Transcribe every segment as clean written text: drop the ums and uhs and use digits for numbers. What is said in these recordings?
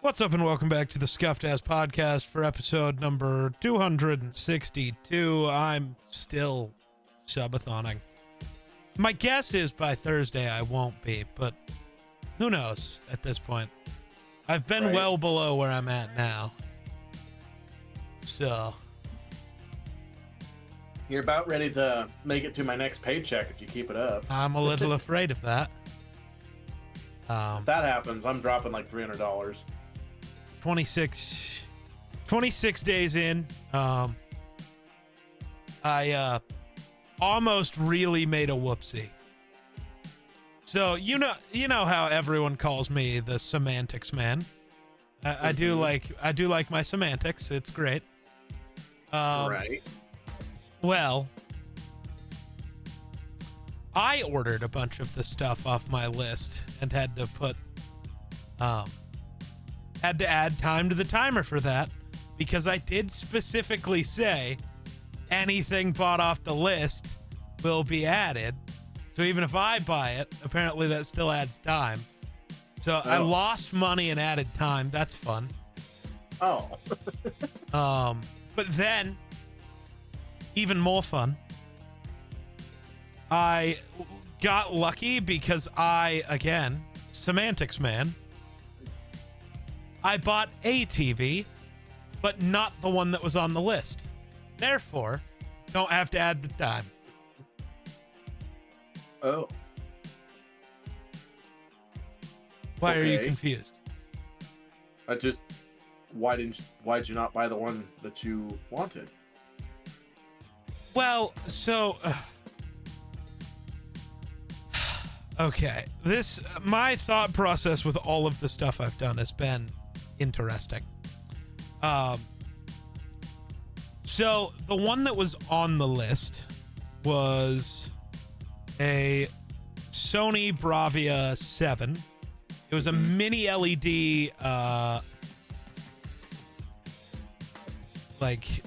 What's up, and welcome back to the Scuffed Ass Podcast for episode number 262. I'm still subatoning. My guess is by Thursday I won't be, but who knows at this point. I've been well below where I'm at now. So. You're about ready to make it to my next paycheck if you keep it up. I'm a little afraid of that. If that happens, I'm dropping like $300. 26 days in, I almost really made a whoopsie. So you know how everyone calls me the semantics man. I do like my semantics. It's great. Right. Well, I ordered a bunch of the stuff off my list and had to add time to the timer for that, because I did specifically say anything bought off the list will be added. So even if I buy it, apparently that still adds time. So I lost money and added time. That's fun. Oh. But then, even more fun, I got lucky because again, semantics man, I bought a TV, but not the one that was on the list. Therefore, don't have to add the time. Oh. Why are you Okay. confused? Why'd you not buy the one that you wanted? Well, so okay, my thought process with all of the stuff I've done has been interesting. So the one that was on the list was a Sony Bravia 7. It was a mini LED,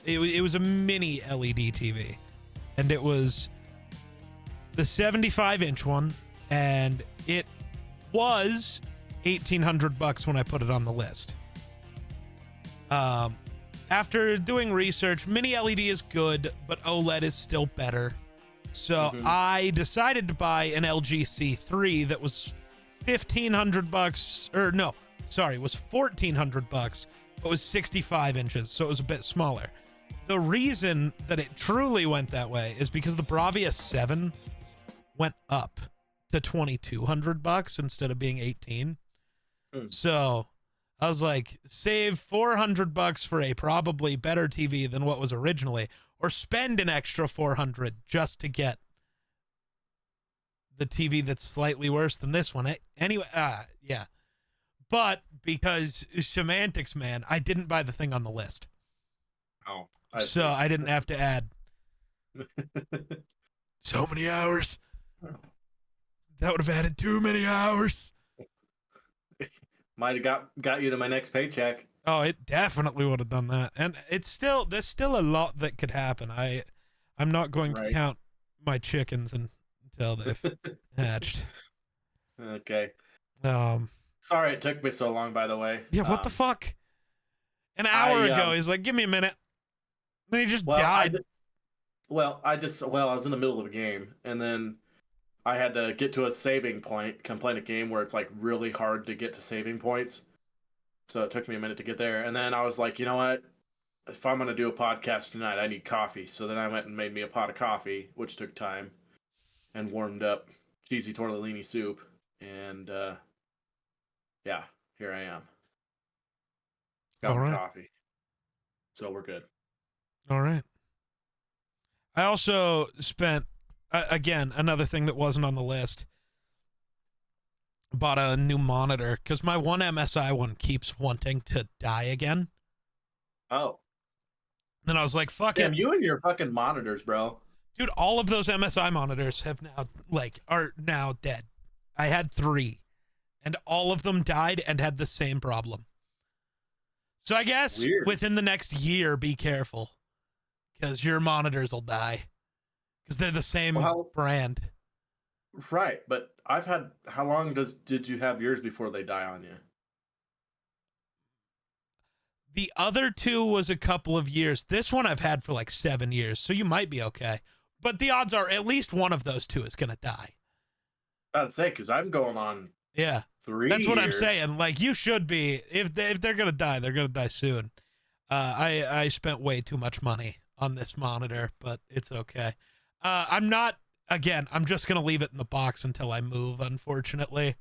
it was a mini LED TV, and it was the 75-inch one, and it was $1,800 when I put it on the list. After doing research, mini LED is good, but OLED is still better. So I decided to buy an LG C3 that was $1,400, or no, sorry, it was $1,400, but was 65 inches, so it was a bit smaller. The reason that it truly went that way is because the Bravia 7 went up to $2,200 instead of being 18. So I was like, save $400 for a probably better TV than what was originally, or spend an extra $400 just to get the TV that's slightly worse than this one. Anyway, yeah. But because semantics, man, I didn't buy the thing on the list. Oh. So I didn't have to add so many hours. That would have added too many hours. Might have got you to my next paycheck. Oh, it definitely would have done that. And there's still a lot that could happen. I'm not going to count my chickens until they've hatched. Okay. Sorry it took me so long, by the way. Yeah, what the fuck? An hour ago, he's like, give me a minute. Then he just died. I was in the middle of a game, and then I had to get to a saving point. I'm playing a game where it's like really hard to get to saving points. So it took me a minute to get there. And then I was like, you know what? If I'm going to do a podcast tonight, I need coffee. So then I went and made me a pot of coffee, which took time, and warmed up cheesy tortellini soup. And yeah, here I am. Got my coffee. So we're good. All right. I also spent, again, another thing that wasn't on the list, bought a new monitor because my one MSI one keeps wanting to die again. Oh. Then I was like, fuck it. You and your fucking monitors, bro. Dude, all of those MSI monitors are now dead. I had 3, and all of them died and had the same problem. So I guess within the next year, be careful, because your monitors will die, because they're the same brand. Right, but I've had. How long did you have yours before they die on you? The other two was a couple of years. This one I've had for like 7 years, so you might be okay. But the odds are at least one of those two is going to die. I'd say, because I'm going on 3 That's what I'm years. saying. Like, you should be. If they're going to die, they're going to die soon. I spent way too much money on this monitor, but it's okay. I'm just going to leave it in the box until I move, unfortunately.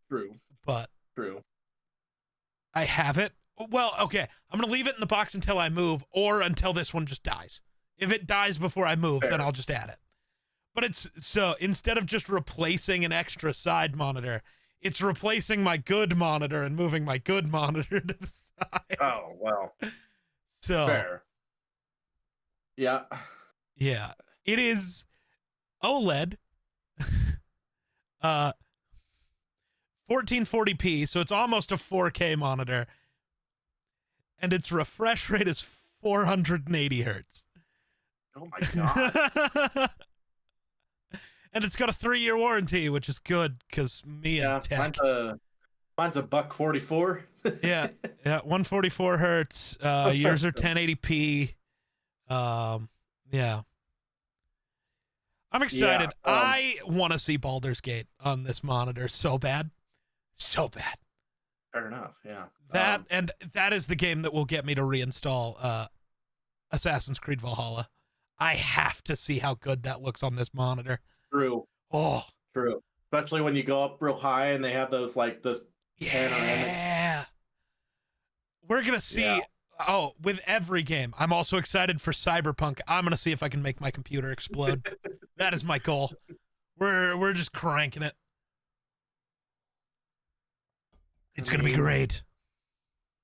True. But True. I have it. Well, okay. I'm going to leave it in the box until I move or until this one just dies. If it dies before I move, then I'll just add it. But it's so instead of just replacing an extra side monitor, it's replacing my good monitor and moving my good monitor to the side. Oh, well. So Fair. Yeah. Yeah. It is OLED. 1440p, so it's almost a 4K monitor. And its refresh rate is 480 hertz. Oh my god. And it's got a 3-year warranty, which is good because me and tech. Mine's a $144. yeah, 144 hertz. Yours are 1080p. Yeah. I'm excited. I want to see Baldur's Gate on this monitor so bad. So bad. Fair enough, yeah. That is the game that will get me to reinstall Assassin's Creed Valhalla. I have to see how good that looks on this monitor. True. Oh. True. Especially when you go up real high and they have those panoramic. Yeah. We're going to see with every game. I'm also excited for Cyberpunk. I'm going to see if I can make my computer explode. That is my goal. We're just cranking it. It's going to be great.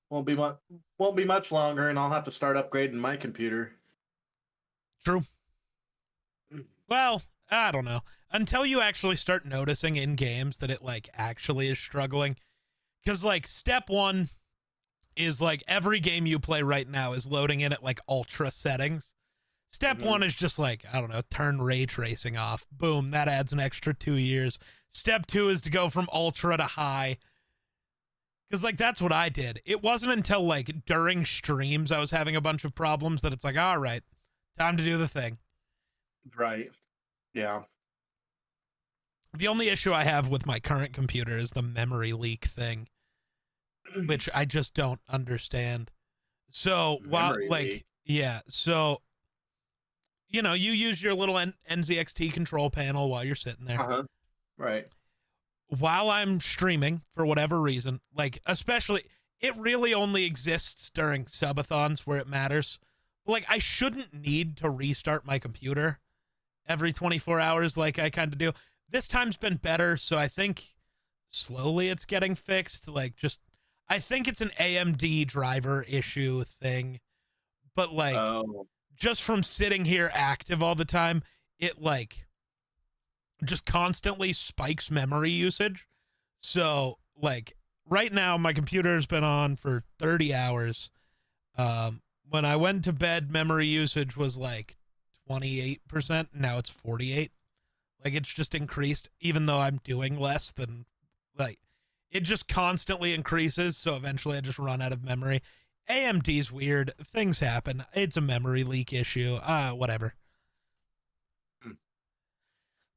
Won't be much longer, and I'll have to start upgrading my computer. True. Well, I don't know. Until you actually start noticing in games that it like actually is struggling. Because like step one is like every game you play right now is loading in at like ultra settings. Step one is just like, I don't know, turn ray tracing off. Boom, that adds an extra 2 years. Step two is to go from ultra to high. Because, like, that's what I did. It wasn't until, like, during streams I was having a bunch of problems that it's like, all right, time to do the thing. Right. Yeah. The only issue I have with my current computer is the memory leak thing, which I just don't understand. So, so, you know, you use your little NZXT control panel while you're sitting there. Uh-huh. Right. While I'm streaming, for whatever reason, like, especially, it really only exists during subathons where it matters. Like, I shouldn't need to restart my computer every 24 hours like I kind of do. This time's been better, so I think slowly it's getting fixed. Like, I think it's an AMD driver issue thing. But, like, just from sitting here active all the time, it, like, just constantly spikes memory usage. So, like, right now, my computer's been on for 30 hours. When I went to bed, memory usage was, like, 28%. Now it's 48%. Like, it's just increased, even though I'm doing less than, like, it just constantly increases, so eventually I just run out of memory. AMD's weird. Things happen. It's a memory leak issue. Whatever.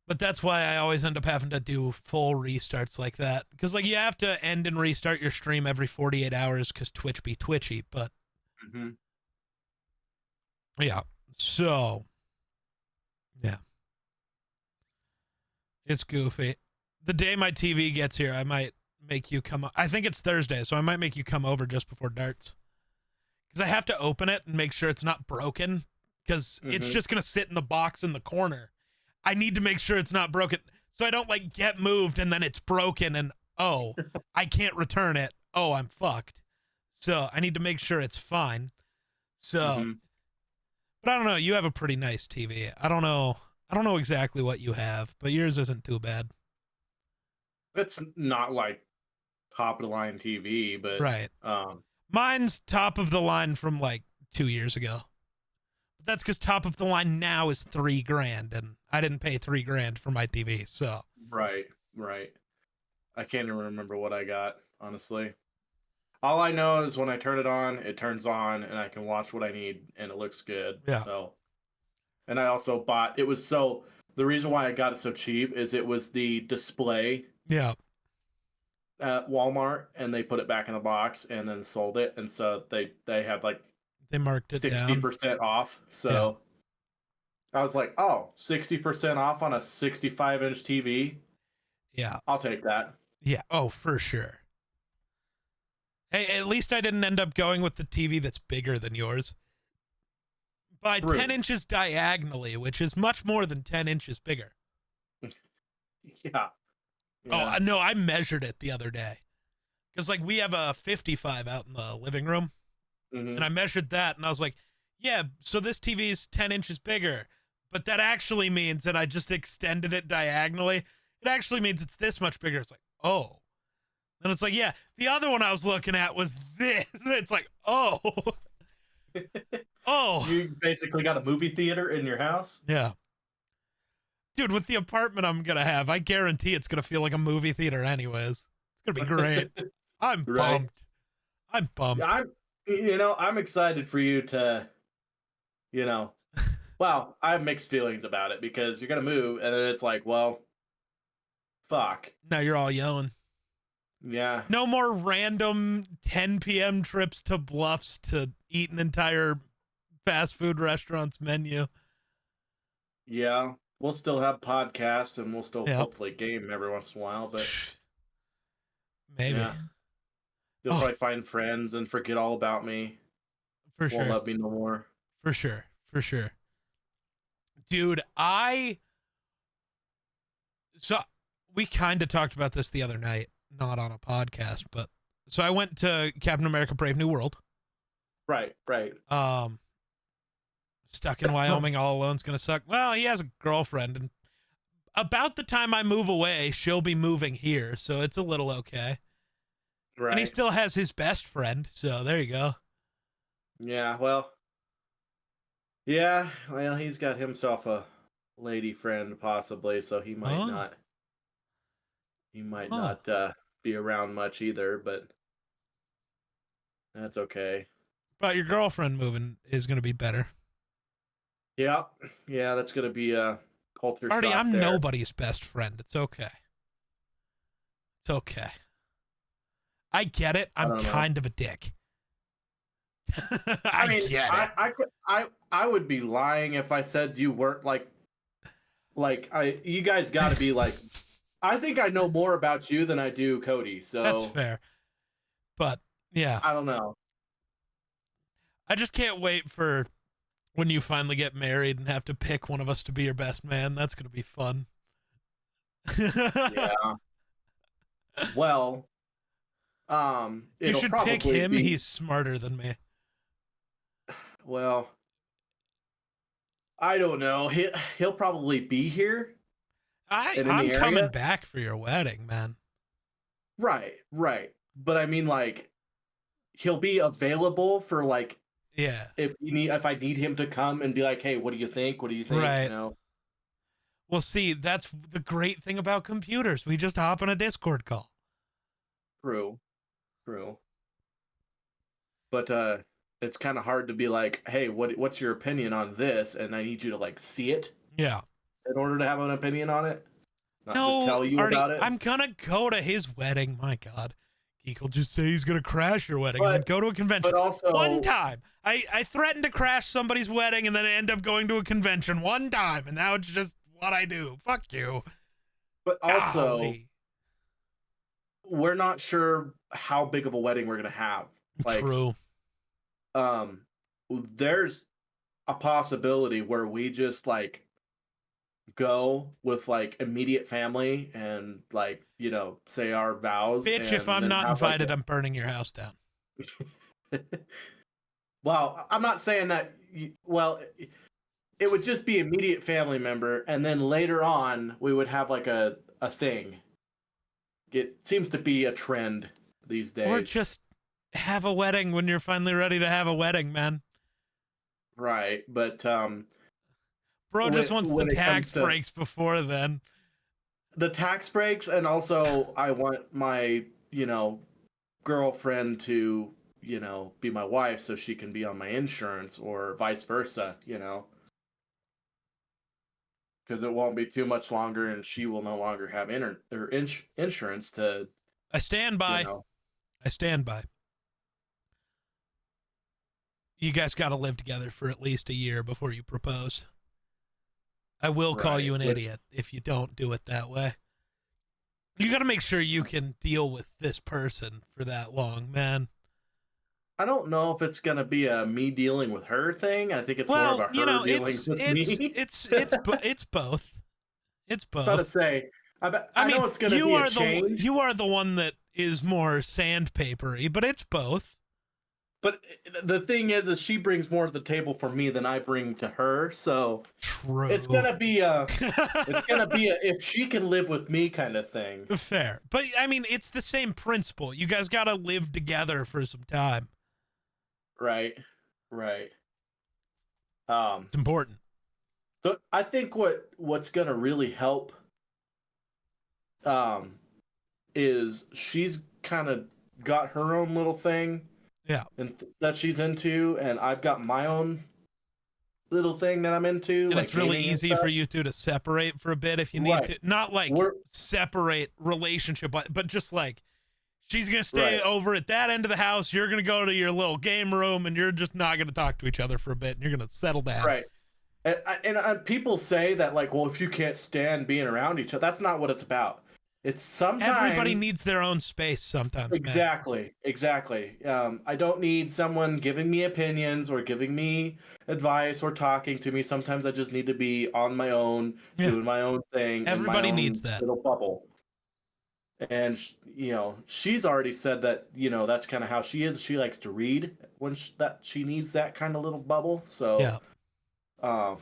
But that's why I always end up having to do full restarts like that. Because, like, you have to end and restart your stream every 48 hours because Twitch be twitchy. But, yeah. So, yeah. It's goofy. The day my TV gets here, I might make you come. I think it's Thursday, so I might make you come over just before darts. Because I have to open it and make sure it's not broken. Because it's just going to sit in the box in the corner. I need to make sure it's not broken so I don't like get moved and then it's broken and I can't return it. Oh, I'm fucked. So I need to make sure it's fine. So, but I don't know. You have a pretty nice TV. I don't know exactly what you have, but yours isn't too bad. It's not like top of the line TV, but right. Mine's top of the line from like 2 years ago. That's because top of the line now is $3,000, and I didn't pay $3,000 for my TV. So right. I can't even remember what I got, honestly. All I know is when I turn it on, it turns on, and I can watch what I need, and it looks good. Yeah. So, and I also bought. The reason why I got it so cheap is it was the display Yeah. at Walmart, and they put it back in the box and then sold it, and so they had like They marked it down. 60% off. So I was like, oh, 60% off on a 65-inch TV. Yeah. I'll take that. Yeah. Oh, for sure. Hey, at least I didn't end up going with the TV that's bigger than yours. By True. 10 inches diagonally, which is much more than 10 inches bigger. Yeah. Oh, no, I measured it the other day. Because, like, we have a 55 out in the living room. Mhm. And I measured that, and I was like, yeah, so this TV is 10 inches bigger. But that actually means that I just extended it diagonally. It actually means it's this much bigger. It's like, oh. And it's like, yeah, the other one I was looking at was this. It's like, oh. Oh. You basically got a movie theater in your house? Yeah. Dude, with the apartment I'm going to have, I guarantee it's going to feel like a movie theater anyways. It's going to be great. I'm Right. pumped. I'm pumped. I'm excited for you to, well, I have mixed feelings about it because you're going to move and then it's like, well, fuck. Now you're all yelling. Yeah. No more random 10 p.m. trips to Bluffs to eat an entire fast food restaurant's menu. Yeah. We'll still have podcasts and we'll still Yep. hopefully game every once in a while, but Maybe. yeah. You'll probably find friends and forget all about me. For Won't sure. love me no more. For sure. For sure. Dude, so we kind of talked about this the other night, not on a podcast, but so I went to Captain America Brave New World. Right. Stuck in Wyoming all alone's gonna suck. Well, he has a girlfriend, and about the time I move away, she'll be moving here, so it's a little okay. Right. And he still has his best friend, so there you go. Yeah, well, he's got himself a lady friend possibly, so he might not. He might not be around much either, but that's okay. But your girlfriend moving is gonna be better. Yeah, that's gonna be a culture Artie, shock I'm there. nobody's best friend. It's okay. It's okay. I get it. I'm kind of a dick. I get it. I would be lying if I said you weren't you guys got to be like. I think I know more about you than I do Cody. So that's fair. But yeah, I don't know. I just can't wait for when you finally get married and have to pick one of us to be your best man. That's gonna be fun. Yeah. Well, you should pick him. He's smarter than me. Well, I don't know. He'll probably be here. I'm coming back for your wedding, man. Right. But I mean, like, he'll be available for yeah. If I need him to come and be like, hey, what do you think? What do you think? Right. You know? Well, see, that's the great thing about computers. We just hop on a Discord call. True. But it's kind of hard to be like, hey, what's your opinion on this? And I need you to see it. Yeah. In order to have an opinion on it. Not no, just tell you Artie, about it. I'm gonna go to his wedding. My God. Geek will just say he's gonna crash your wedding and then go to a convention. But also, one time, I threatened to crash somebody's wedding and then I end up going to a convention one time, and now it's just what I do. Fuck you. But also, golly. We're not sure how big of a wedding we're gonna have. True. There's a possibility where we just go with immediate family and say our vows. Bitch, if I'm not invited, I'm burning your house down. Well, I'm not saying that. It would just be immediate family member, and then later on we would have a thing. It seems to be a trend these days. Or just have a wedding when you're finally ready to have a wedding, man. Right, but bro just wants the tax breaks before then. The tax breaks, and also I want my, girlfriend to, be my wife so she can be on my insurance or vice versa, because it won't be too much longer and she will no longer have insurance to, I stand you by. know. I stand by. You guys got to live together for at least a year before you propose. I will call Right, you an idiot if you don't do it that way. You got to make sure you can deal with this person for that long, man. I don't know if it's gonna be a me dealing with her thing. I think it's more of Well, a her dealing it's with it's me. it's it's it's both. It's About to both. say, I I mean, know it's gonna be a change, you are the one that is more sandpapery, but it's both. but the thing is she brings more to the table for me than I bring to her. So it's True. gonna be a, if she can live with me kind of thing. Fair. But I mean, it's the same principle. You guys got to live together for some time. Right, right. Um, It's important. so I think what's gonna really help, um, is she's kind of got her own little thing, Yeah. and that she's into, and I've got my own little thing that I'm into, And like it's really gaming and easy for stuff. you two to separate for a bit if you need Right. to. Not like We're separate relationship, but just like she's going to stay right. over at that end of the house. You're going to go to your little game room and you're just not going to talk to each other for a bit. And you're going to settle down. Right. And people say that, like, well, if you can't stand being around each other, that's not what it's about. It's Everybody sometimes. needs their own space sometimes, man. Exactly. I don't need someone giving me opinions or giving me advice or talking to me. Sometimes I just need to be on my own, Yeah. doing my own thing in my Everybody own needs that. little bubble. And she's already said that, that's kind of how she is. She likes to read when she needs that kind of little bubble. So, Yeah. um,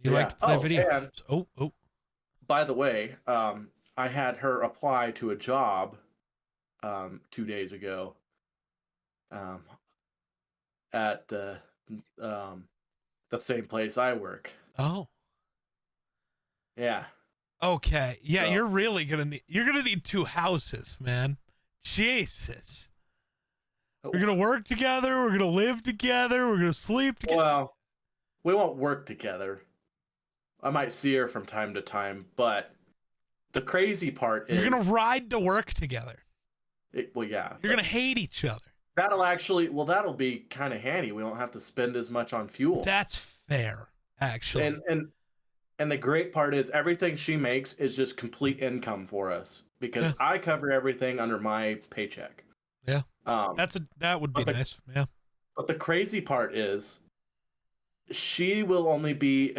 You like yeah. to play video And games. Oh. by the way, I had her apply to a job 2 days ago, um, at um, the same place I work. Oh. Yeah. Okay. Yeah, So, you're gonna need two houses, man. Jesus. We're gonna work together, we're gonna live together, we're gonna sleep together. well, we won't work together. I might see her from time to time, but the crazy part is, You're gonna ride to work together. well, yeah, You're gonna hate each other. that'll be kind of handy. We won't have to spend as much on fuel. That's fair, actually. And the great part is everything she makes is just complete income for us because Yeah. I cover everything under my paycheck. Yeah. Um, That would be nice. Yeah. but the crazy part is she will only be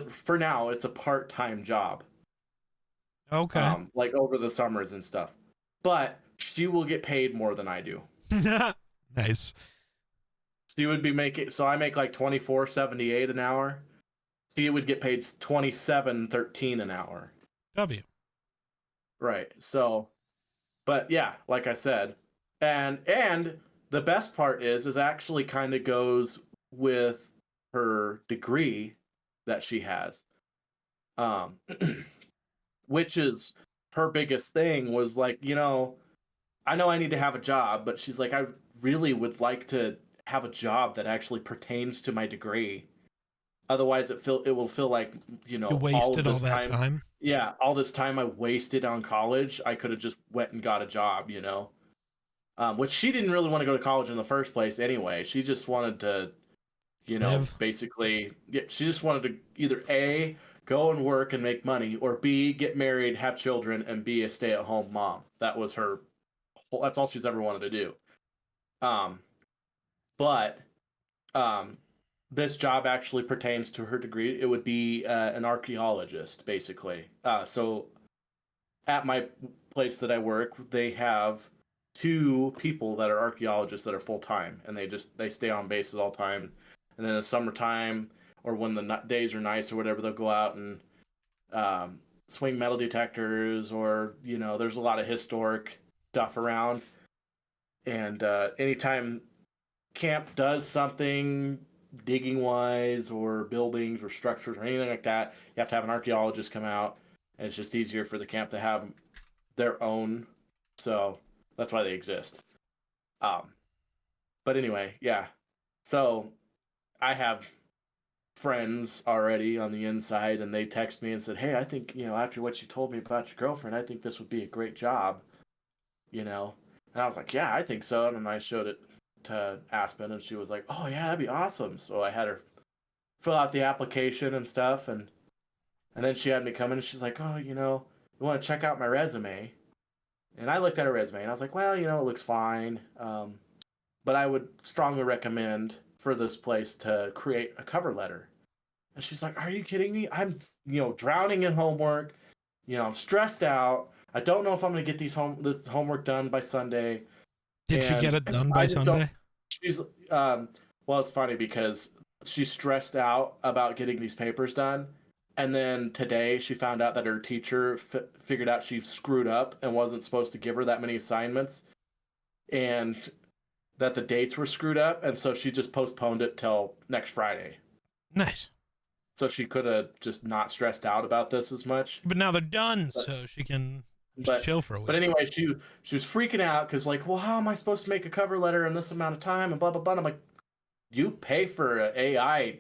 for now it's a part-time job. Okay. Like over the summers and stuff. But she will get paid more than I do. Nice. She would be making, so I make like $24.78 an hour. She would get paid $27.13 an hour. W. Right. So, but yeah, like I said, and the best part is actually kind of goes with her degree that she has. Which is her biggest thing was like, I know I need to have a job, but she's like, I really would like to have a job that actually pertains to my degree. Otherwise, it will feel like, You all wasted of all this that time. Yeah, all this time I wasted on college, I could have just went and got a job, which she didn't really want to go to college in the first place anyway. She just wanted to, Live. basically, yeah, she just wanted to either A, go and work and make money, or B, get married, have children, and be a stay-at-home mom. That was that's all she's ever wanted to do. But this job actually pertains to her degree. It would be an archaeologist, basically. So at my place that I work, they have 2 people that are archaeologists that are full-time, and they stay on base at all time. And then in the summertime, or when the days are nice or whatever, they'll go out and swing metal detectors, or there's a lot of historic stuff around. And anytime camp does something digging wise or buildings or structures or anything like that, you have to have an archaeologist come out, and it's just easier for the camp to have their own. So that's why they exist. Um, but anyway, yeah. So I have friends already on the inside, and they text me and said, "Hey, I think after what you told me about your girlfriend, I think this would be a great job." You know, and I was like, "Yeah, I think so." And then I showed it to Aspen, and she was like, "Oh yeah, that'd be awesome." So I had her fill out the application and stuff, and then she had me come in, and she's like, "Oh, you want to check out my resume?" And I looked at her resume, and I was like, "Well, it looks fine, but I would strongly recommend for this place to create a cover letter." And she's like, "Are you kidding me? I'm, drowning in homework. I'm stressed out. I don't know if I'm gonna get this homework done by Sunday." Did she get And it done by I just don't. Sunday? She's well, it's funny because she's stressed out about getting these papers done, and then today she found out that her teacher figured out she screwed up and wasn't supposed to give her that many assignments, and that the dates were screwed up, and so she just postponed it till next Friday. Nice. So she could have just not stressed out about this as much. But now they're done, But so she can just but chill for a but week. anyway, she was freaking out because like, well, how am I supposed to make a cover letter in this amount of time and blah blah blah. And I'm like, you pay for an AI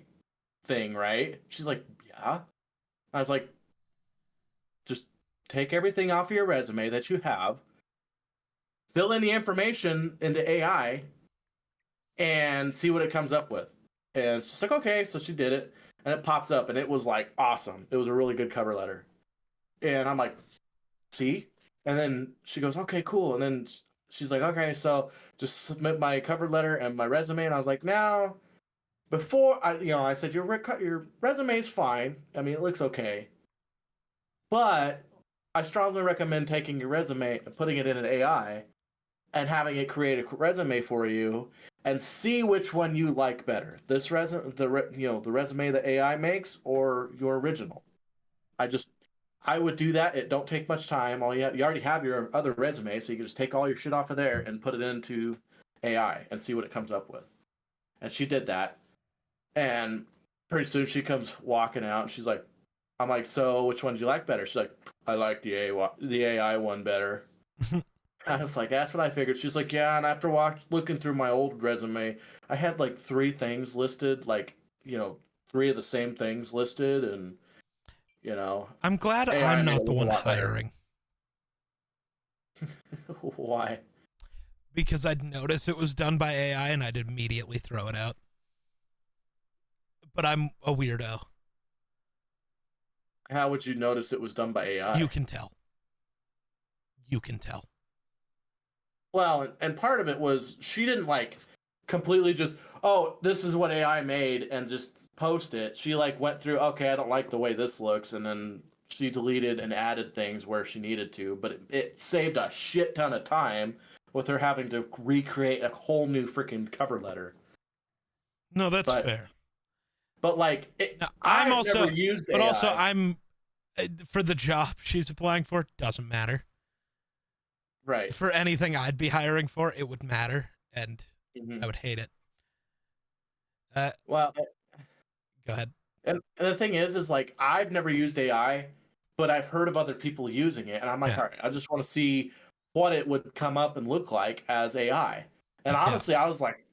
thing, right? She's like, yeah. I was like, just take everything off of your resume that you have, fill in the information into AI, and see what it comes up with. And it's just like, okay, so she did it, and it pops up, and it was like awesome. It was a really good cover letter. And I'm like, see? And then she goes, okay, cool. And then she's like, okay, so just submit my cover letter and my resume. And I was like, now, before I said, your resume is fine. I mean, it looks okay. But I strongly recommend taking your resume and putting it in an AI and having it create a resume for you and see which one you like better. This resume, the resume that AI makes, or your original. I would do that. It don't take much time. You already have your other resume, so you can just take all your shit off of there and put it into AI and see what it comes up with. And she did that, and pretty soon she comes walking out, and she's like, "I'm like, so which one do you like better?" She's like, "I like the AI one better." I was like, "That's what I figured." She's like, "Yeah," and after looking through my old resume, I had like three things listed, like three of the same things listed, and you know, I'm glad AI I'm made not it the look a one lot better. hiring Why? because I'd notice it was done by AI and I'd immediately throw it out. But I'm a weirdo. How would you notice it was done by AI? You can tell. You can tell. Well, and part of it was she didn't like completely just, oh, this is what AI made and just post it. She like went through, okay, I don't like the way this looks, and then she deleted and added things where she needed to, but it saved a shit ton of time with her having to recreate a whole new freaking cover letter. No, that's But fair. like Now, I'm I've also, never used but also AI. I'm for the job she's applying for. Doesn't matter. Right. For anything I'd be hiring for, it would matter, and I Hmm. would hate it. Uh, Well, go ahead. and the thing is like I've never used AI, but I've heard of other people using it, and I'm like, Yeah, all right, I just want to see what it would come up and look like as AI. And yeah, honestly, I was like,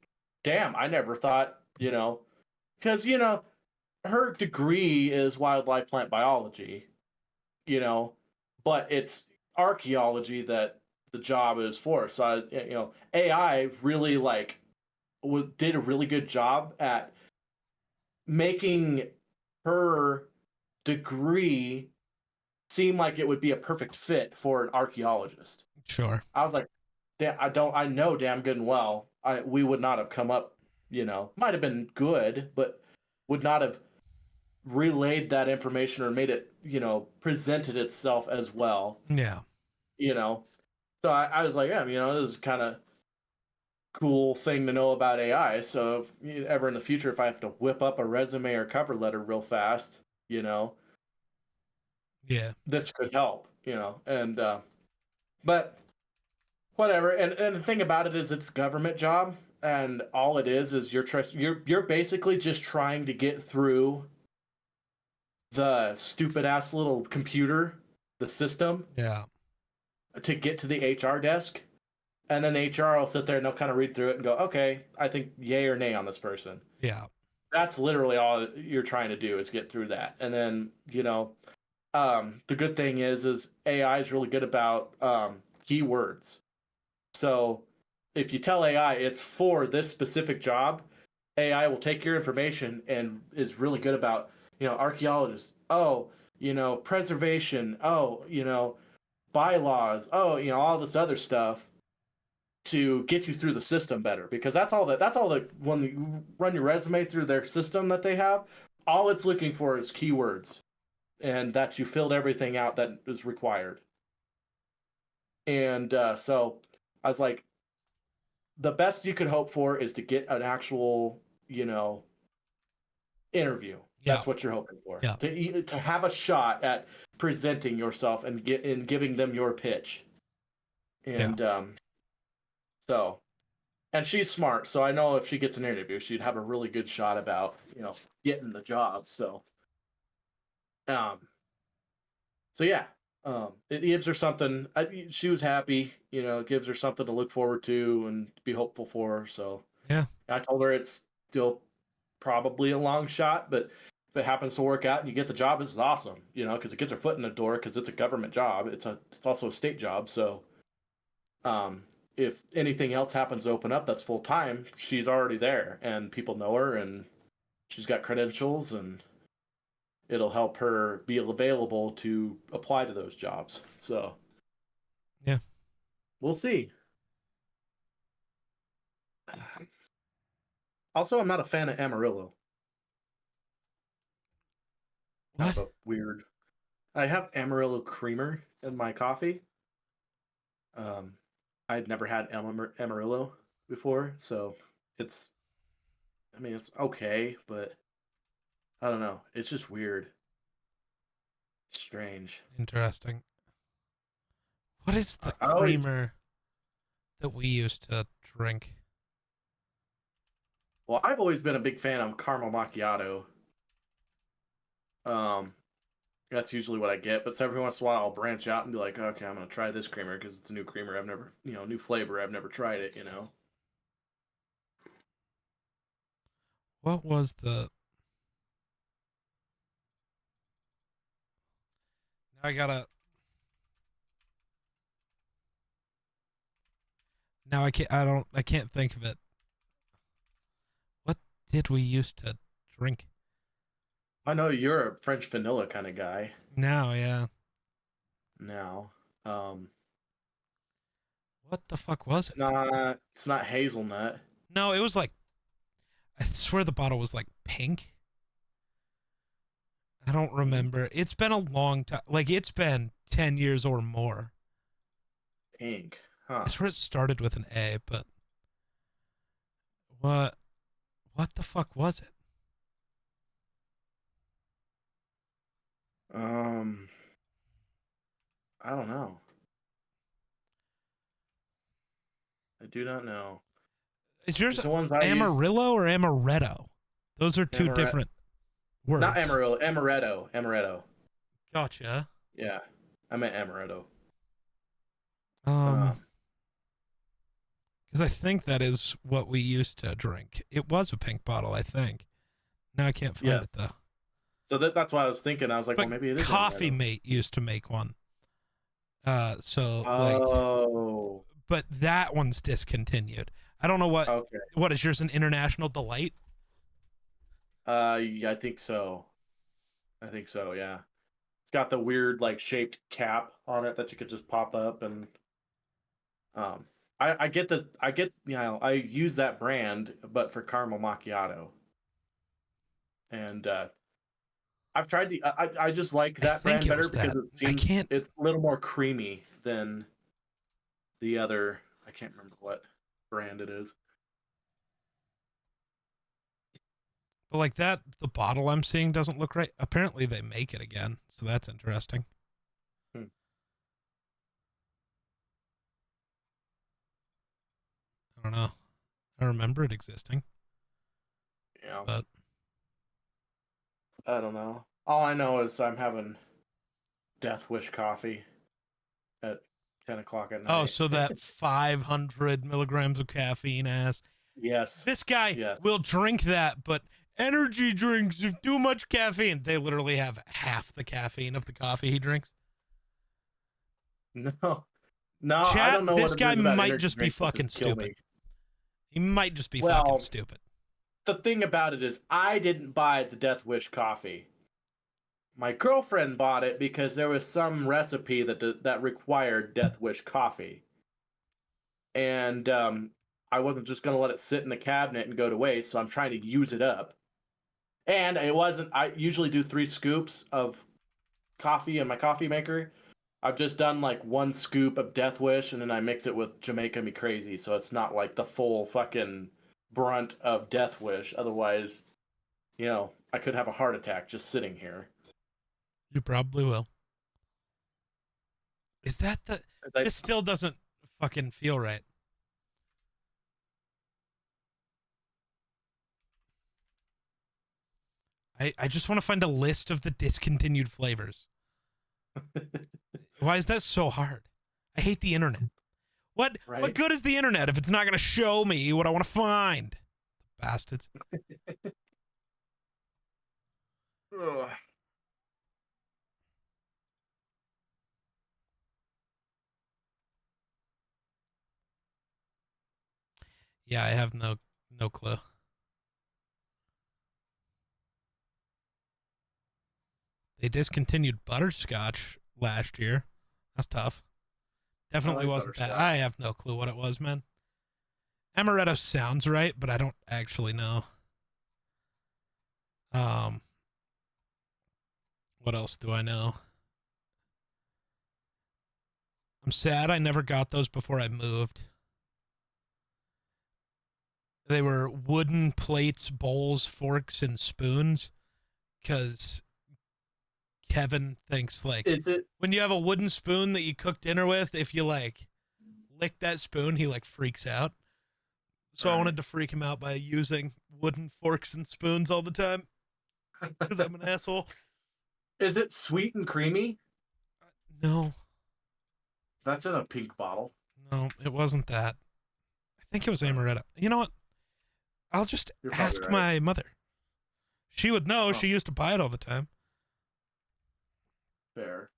damn, I never thought, because her degree is wildlife plant biology, you know, but it's archaeology that the job is for. So AI really like did a really good job at making her degree seem like it would be a perfect fit for an archaeologist. sure. I was like, I know damn good and well, we would not have come up, might have been good, but would not have relayed that information or made it, presented itself as well, Yeah, you know. So I was like, yeah, this is kind of cool thing to know about AI. So if ever in the future, if I have to whip up a resume or cover letter real fast, yeah, this could help, and but whatever. And the thing about it is, it's a government job, and all it is you're basically just trying to get through the stupid ass little computer, the system, yeah. to get to the HR desk, and then HR will sit there and they'll kind of read through it and go, okay, I think yay or nay on this person. Yeah. That's literally all you're trying to do is get through that. And then, the good thing is AI is really good about keywords. So if you tell AI it's for this specific job, AI will take your information and is really good about, archaeologists. Oh, preservation. Oh, bylaws. Oh, all this other stuff to get you through the system better, because that's all that when you run your resume through their system that they have, all it's looking for is keywords and that you filled everything out that is required. And so I was like, the best you could hope for is to get an actual, interview. Yeah. That's what you're hoping for. Yeah. To have a shot at presenting yourself and giving them your pitch. And so, and she's smart, so I know if she gets an interview, she'd have a really good shot about, getting the job. Um, so yeah, it gives her something. She was happy, it gives her something to look forward to and be hopeful for. So Yeah. I told her it's still probably a long shot, but if it happens to work out and you get the job, this is awesome, because it gets her foot in the door, because it's a government job. It's also a state job. So, if anything else happens to open up that's full time, she's already there and people know her and she's got credentials, and it'll help her be available to apply to those jobs. So, yeah, we'll see. Also, I'm not a fan of Amarillo. What? Kind of a weird. I have Amarillo creamer in my coffee. I'd never had Amarillo before, so it's okay, but I don't know. It's just weird. Strange. Interesting. What is the I always, creamer that we used to drink? well, I've always been a big fan of caramel macchiato. Um, that's usually what I get, but every once in a while I'll branch out and be like, okay, I'm gonna try this creamer because it's a new creamer. I've never, new flavor. I've never tried it. What was the? Now I gotta. Now I can't. I don't. I can't think of it. What did we used to drink? I know you're a French vanilla kind of guy Now, yeah. now. What the fuck was It's it? not hazelnut. No, it was like. I swear the bottle was like pink. I don't remember. It's been a long time. Like it's been 10 years or more. Pink, huh? I swear it started with an A, but what? What the fuck was it? I don't know. I do not know. Is yours The ones I use, Amarillo or Amaretto? Those are two Amaret, different not words. Amarillo, Amaretto. Gotcha. Yeah, I meant Amaretto. Because I think that is what we used to drink. It was a pink bottle, I think. Now I can't find Yes. it though. So that's why I was thinking. I was like, But well, maybe it is Coffee Amaretto. Mate used to make one. So like, Oh, but that one's discontinued. I don't know okay. what is yours, an International Delight? Yeah, I think so. Yeah. It's got the weird like shaped cap on it that you could just pop up, and um, I get I use that brand, but for caramel macchiato, and I've tried I just like I that think brand it better was because that. it I seems can't. it's a little more creamy than the other. I can't remember what brand it is. But like that, the bottle I'm seeing doesn't look right. Apparently they make it again, so that's interesting. Hmm. I don't know. I remember it existing, Yeah, but I don't know. All I know is I'm having Death Wish coffee at 10 o'clock at Oh, night. so that 500 milligrams of caffeine ass. Yes. This guy Yes. will drink that, but energy drinks have too much caffeine. They literally have half the caffeine of the coffee he drinks. No. No, I Chat, don't know this what it guy is about might energy just be drinks that fucking just kill stupid. me. He might just be Well, fucking stupid. The thing about it is, I didn't buy the Death Wish coffee. My girlfriend bought it because there was some recipe that required Death Wish coffee, and I wasn't just gonna let it sit in the cabinet and go to waste. So I'm trying to use it up. And it wasn't. I usually do 3 scoops of coffee in my coffee maker. I've just done like 1 scoop of Death Wish, and then I mix it with Jamaica Me Crazy, so it's not like the full fucking brunt of Death Wish. Otherwise, I could have a heart attack just sitting here. You probably will. Is that the... This still doesn't fucking feel right. I just want to find a list of the discontinued flavors. Why is that so hard? I hate the internet. What good is the internet if it's not going to show me what I want to find? Bastards. Ugh. Yeah, I have no clue. They discontinued butterscotch last year. That's tough. Definitely wasn't that. I have no clue what it was, man. Amaretto sounds right, but I don't actually know. What else do I know? I'm sad I never got those before I moved. They were wooden plates, bowls, forks, and spoons. Because Kevin thinks, like, when you have a wooden spoon that you cook dinner with, if you, like, lick that spoon, he, like, freaks out. So I wanted to freak him out by using wooden forks and spoons all the time. Because I'm an asshole. Is it sweet and creamy? No. That's in a pink bottle. No, it wasn't that. I think it was amaretto. You know what? I'll just ask my mother. She would know. She used to buy it all the time. Fair.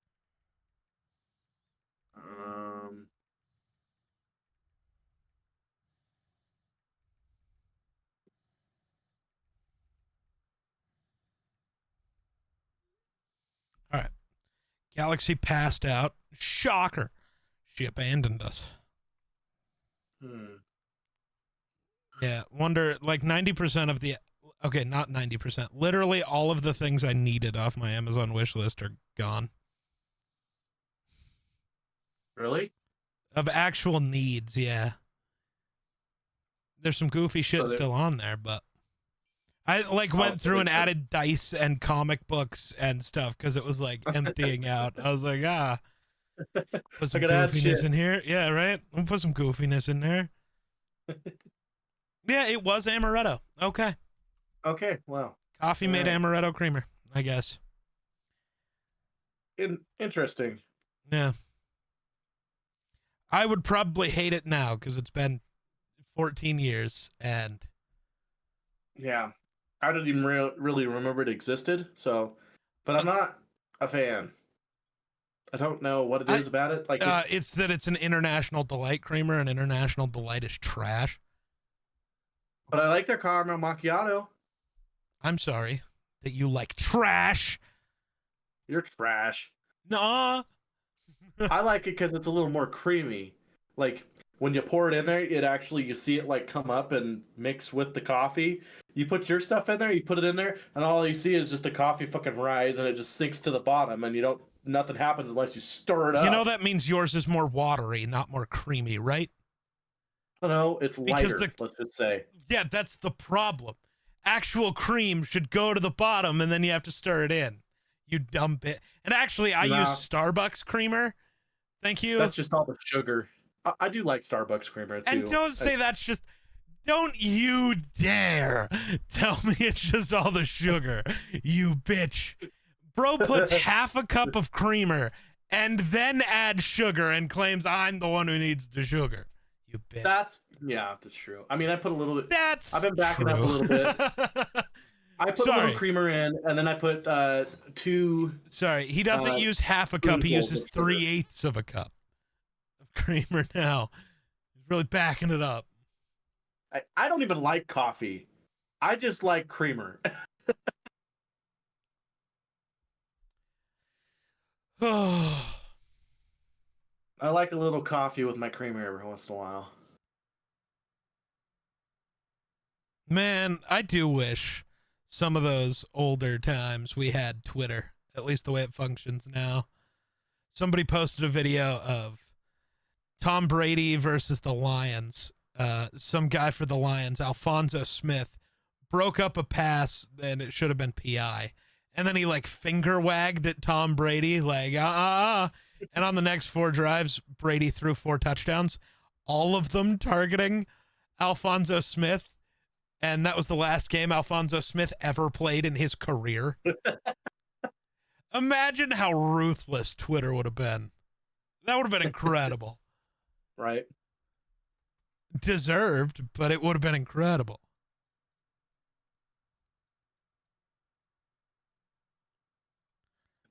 All right. Galaxy passed out. Shocker. She abandoned us. Yeah, wonder, like 90% of the... Okay, not 90%. Literally all of the things I needed off my Amazon wish list are gone. Really? Of actual needs, yeah. There's some goofy shit still on there, but... I, like, went through and added dice and comic books and stuff because it was, like, emptying out. I was like, put some goofiness in here. Yeah, right? We'll put some goofiness in there. Yeah, it was amaretto. Okay. Okay, well. Coffee made amaretto creamer, I guess. Interesting. Yeah. I would probably hate it now because it's been 14 years and... Yeah. I didn't even really remember it existed, so... But I'm not a fan. I don't know what it is about it. Like it's that it's an International Delight creamer, and International Delight is trash. But I like their caramel macchiato. I'm sorry that you like trash. You're trash. No. I like it because it's a little more creamy. Like, when you pour it in there, you see it, like, come up and mix with the coffee. You put your stuff in there, you put it in there, and all you see is just the coffee fucking rise, and it just sinks to the bottom, and nothing happens unless you stir it up. You know, that means yours is more watery, not more creamy, right? No, it's lighter, let's just say. Yeah, that's the problem. Actual cream should go to the bottom, and then you have to stir it in. You dumb bit. And actually, I use Starbucks creamer. Thank you. That's just all the sugar. I do like Starbucks creamer, too. And don't say that's just... Don't you dare tell me it's just all the sugar, you bitch. Bro puts half a cup of creamer and then add sugar and claims I'm the one who needs the sugar. You bitch. That's true. I mean, I put a little bit. I've been backing true. up a little bit. I put a little creamer in, and then I put 2. Sorry, he doesn't use half a cup. He uses 3/8 of a cup of creamer now. He's really backing it up. I don't even like coffee. I just like creamer. I like a little coffee with my creamer every once in a while. Man, I do wish some of those older times we had Twitter, at least the way it functions now. Somebody posted a video of Tom Brady versus the Lions. Some guy for the Lions, Alphonso Smith, broke up a pass and it should have been PI. And then he like finger wagged at Tom Brady, like, And on the next 4 drives, Brady threw 4 touchdowns, all of them targeting Alphonso Smith. And that was the last game Alphonso Smith ever played in his career. Imagine how ruthless Twitter would have been. That would have been incredible. Right. Deserved, but it would have been incredible.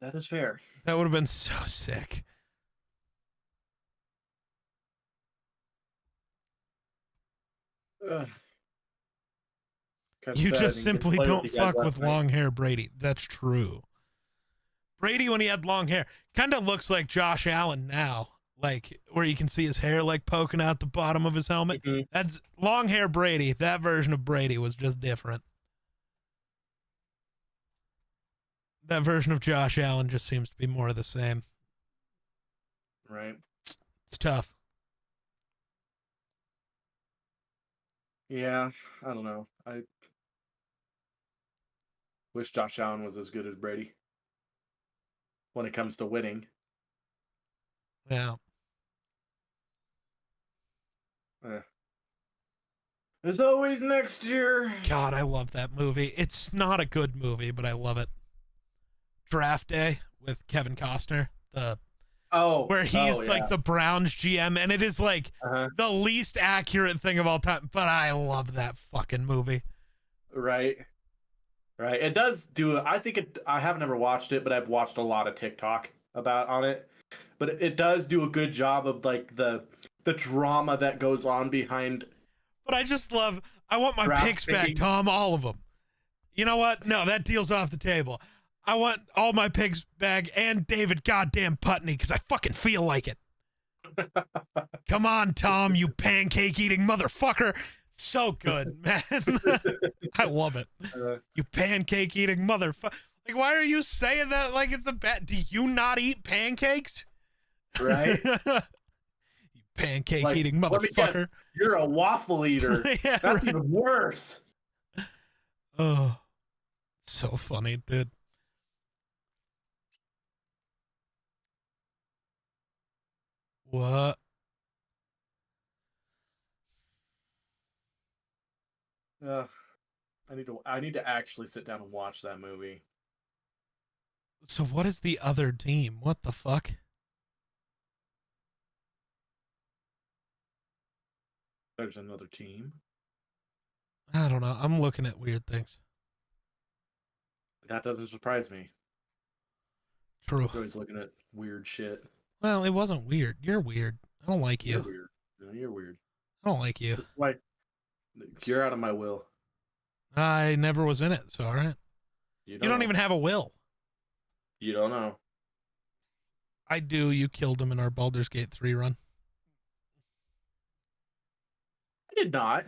That is fair. That would have been so sick. You just simply don't fuck with long hair, Brady. That's true. Brady, when he had long hair, kind of looks like Josh Allen now, like where you can see his hair like poking out the bottom of his helmet. Mm-hmm. That's long hair Brady. That version of Brady was just different. That version of Josh Allen just seems to be more of the same. Right. It's tough. Yeah, I don't know. I wish Josh Allen was as good as Brady when it comes to winning. Yeah. There's always next year. God, I love that movie. It's not a good movie, but I love it. Draft Day with Kevin Costner. Where he's like the Browns GM, and it is like the least accurate thing of all time, but I love that fucking movie. Right. It does do, I haven't ever watched it, but I've watched a lot of TikTok on it. But it does do a good job of like the drama that goes on behind. But I want my picks back, Tom, all of them. You know what? No, that deal's off the table. I want all my picks back and David goddamn Putney because I fucking feel like it. Come on, Tom, you pancake-eating motherfucker. So good, man. I love it. You pancake-eating motherfucker. Like, why are you saying that like it's a bad... Do you not eat pancakes? Right? You pancake-eating motherfucker. You're a waffle eater. Yeah, that's even worse. Oh, so funny, dude. What? I need to actually sit down and watch that movie. So what is the other team? What the fuck? There's another team. I don't know. I'm looking at weird things. That doesn't surprise me. True. You're always looking at weird shit. Well, it wasn't weird. You're weird. I don't like you. You're weird. No, you're weird. I don't like you. It's like, you're out of my will. I never was in it, so all right. You don't even have a will. You don't know. I do. You killed him in our Baldur's Gate 3 run. I did not.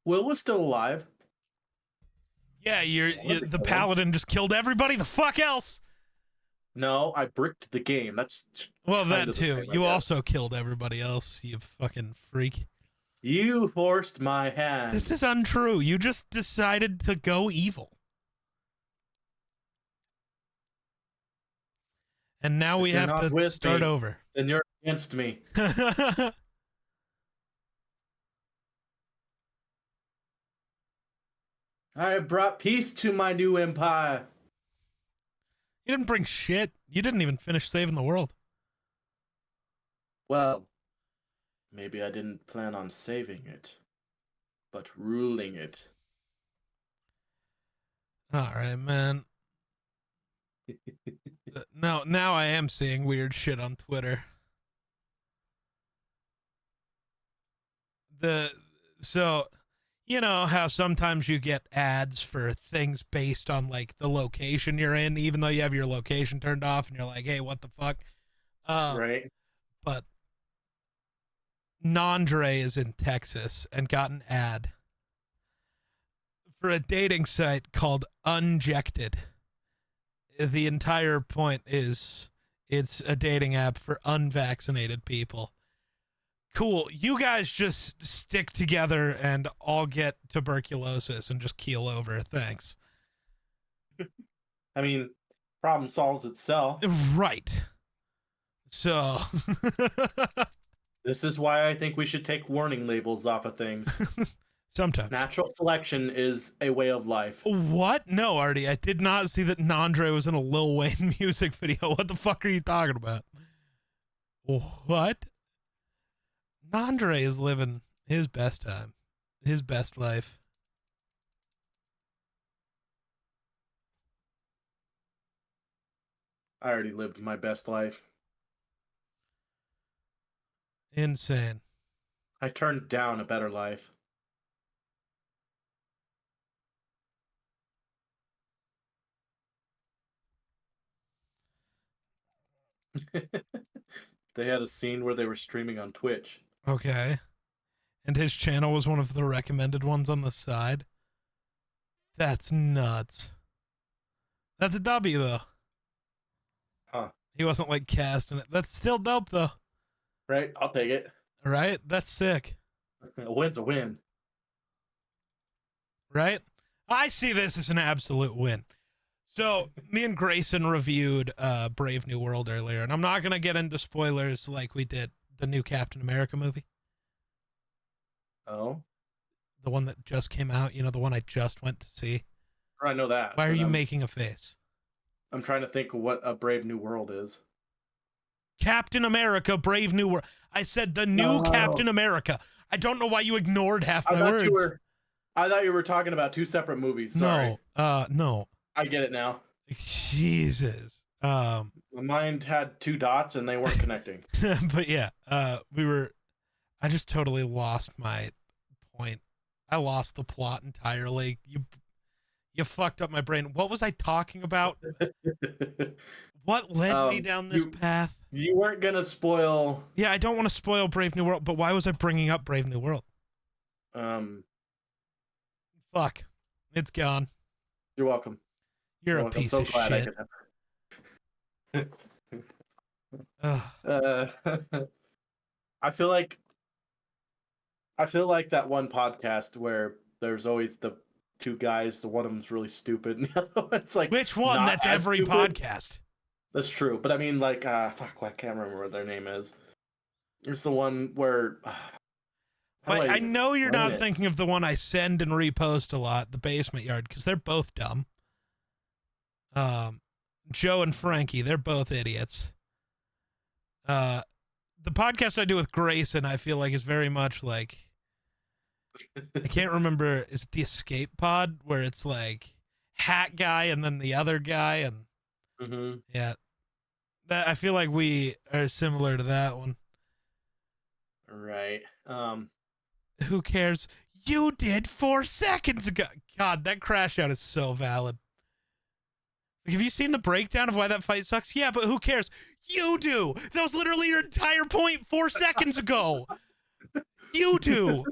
Will was still alive. Yeah, the paladin just killed everybody. The fuck else? No, I bricked the game. That's that too. You also killed everybody else, you fucking freak. You forced my hand. This is untrue. You just decided to go evil. And now we have to start over. Then you're against me. I have brought peace to my new empire. You didn't bring shit. You didn't even finish saving the world. Well, maybe I didn't plan on saving it, but ruling it. All right, man. Now I am seeing weird shit on Twitter. So you know how sometimes you get ads for things based on like the location you're in, even though you have your location turned off, and you're like, hey, what the fuck? Right. But Nandre is in Texas and got an ad for a dating site called Unjected. The entire point is it's a dating app for unvaccinated people. Cool. You guys just stick together and all get tuberculosis and just keel over. Thanks. I mean, problem solves itself. Right. So This is why I think we should take warning labels off of things. sometimes. Natural selection is a way of life. What? No, Artie, I did not see that Nandre was in a Lil Wayne music video. What the fuck are you talking about? What? Nandre is living his best time, his best life. I already lived my best life. Insane. I turned down a better life. They had a scene where they were streaming on Twitch. Okay. And his channel was one of the recommended ones on the side. That's nuts. That's a W, though. Huh. He wasn't like casting it. That's still dope, though. Right? I'll take it. Right? That's sick. A win's a win. Right? I see this as an absolute win. So, me and Grayson reviewed Brave New World earlier, and I'm not going to get into spoilers like we did the new Captain America movie. Oh? The one that just came out, you know, the one I just went to see. I know that. Why are but you making a face? I'm trying to think of what a Brave New World is. Captain America, Brave New World. I said the new Captain America. I don't know why you ignored half my words. I thought you were talking about two separate movies. Sorry. No. I get it now. Jesus. My mind had two dots and they weren't connecting. But yeah, I just totally lost my point. I lost the plot entirely. You fucked up my brain. What was I talking about? What led me down this path? You weren't gonna spoil. Yeah, I don't want to spoil Brave New World, but why was I bringing up Brave New World? Fuck. It's gone. You're welcome. You're a piece of shit. I feel like that one podcast where there's always the two guys. The one of them's really stupid, and the other one's like, which one? That's every stupid. Podcast. That's true, but I mean, like, fuck, I can't remember what their name is. It's the one where. I know you're not thinking of the one I send and repost a lot, the Basement Yard, because they're both dumb. Joe and Frankie, they're both idiots. The podcast I do with Grayson, I feel like is very much like, I can't remember, is it the Escape Pod, where it's like Hat Guy and then the other guy, and yeah, that I feel like we are similar to that one. Right. Who cares? You did 4 seconds ago. God, that crash out is so valid. Like, have you seen the breakdown of why that fight sucks? Yeah, but who cares? You do. That was literally your entire point 4 seconds ago. You do.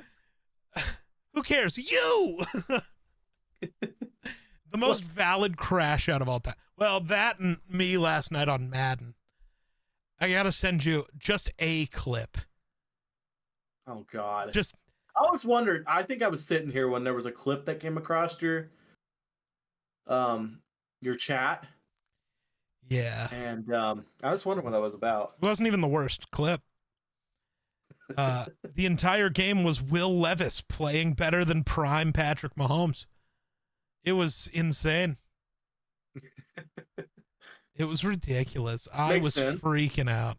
Who cares? You. The most valid crash out of all time. Well, that and me last night on Madden. I gotta send you just a clip. Oh God. I was wondering. I think I was sitting here when there was a clip that came across your chat. Yeah. And I was wondering what that was about. It wasn't even the worst clip. The entire game was Will Levis playing better than prime Patrick Mahomes. It was insane. It was ridiculous. I Makes was sense. freaking out.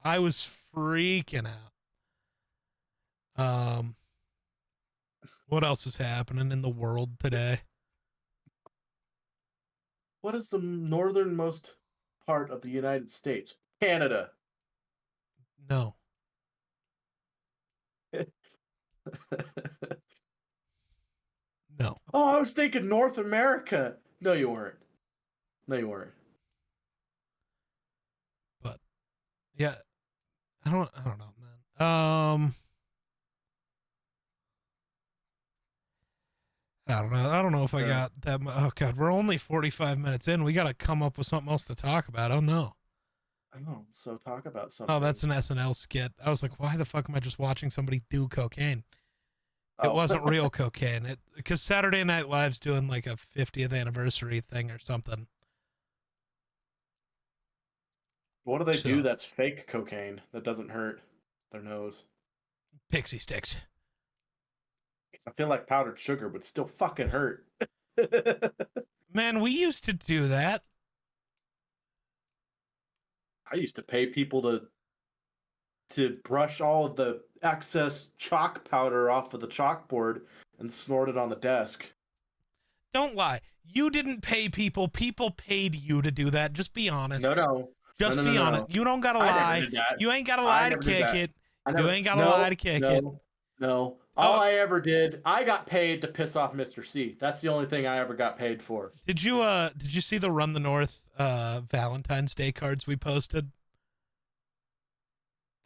I was freaking out. What else is happening in the world today? What is the northernmost part of the United States? Canada. No. No. Oh, I was thinking North America. No, you weren't. No, you weren't. But yeah, I don't know, man. I don't know if I got that. Oh God, we're only 45 minutes in. We got to come up with something else to talk about. Oh no. Oh, so talk about something. Oh, that's an SNL skit. I was like, why the fuck am I just watching somebody do cocaine? It Oh. wasn't real cocaine. Because Saturday Night Live's doing like a 50th anniversary thing or something. What do they do that's fake cocaine that doesn't hurt their nose? Pixie sticks. I feel like powdered sugar would still fucking hurt. Man, we used to do that. I used to pay people to brush all of the excess chalk powder off of the chalkboard and snort it on the desk. Don't lie. You didn't pay people. People paid you to do that. Just be honest. No. Just be honest. You don't gotta lie. You ain't gotta lie to kick it. You ain't gotta lie to kick it. No. All I ever did, I got paid to piss off Mr. C. That's the only thing I ever got paid for. Did you see the Run the North Valentine's Day cards we posted?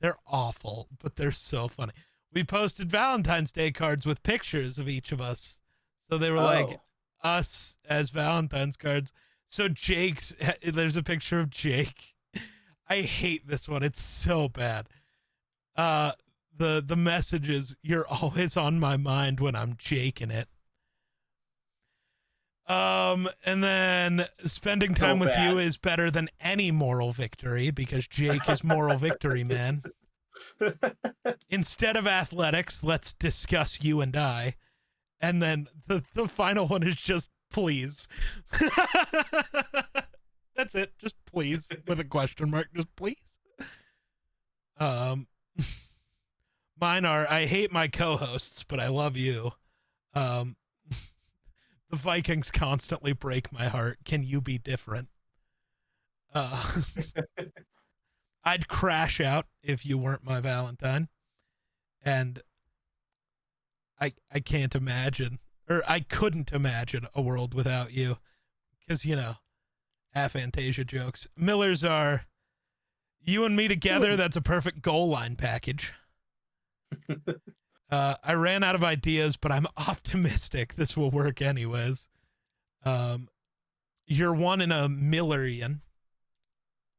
They're awful, but they're so funny. We posted Valentine's Day cards with pictures of each of us. So they were like us as Valentine's cards. So there's a picture of Jake. I hate this one. It's so bad. The message is, you're always on my mind when I'm Jaking it. And then spending time with you is better than any moral victory because Jake is moral victory, man. Instead of athletics, let's discuss you and I. And then the final one is just please. That's it. Just please with a question mark. Just please. Mine are, I hate my co-hosts, but I love you. The Vikings constantly break my heart. Can you be different? I'd crash out if you weren't my Valentine. And I can't imagine, or I couldn't imagine a world without you. Because, aphantasia jokes. Miller's are, you and me together, that's a perfect goal line package. I ran out of ideas, but I'm optimistic this will work anyways. You're one in a Millerian.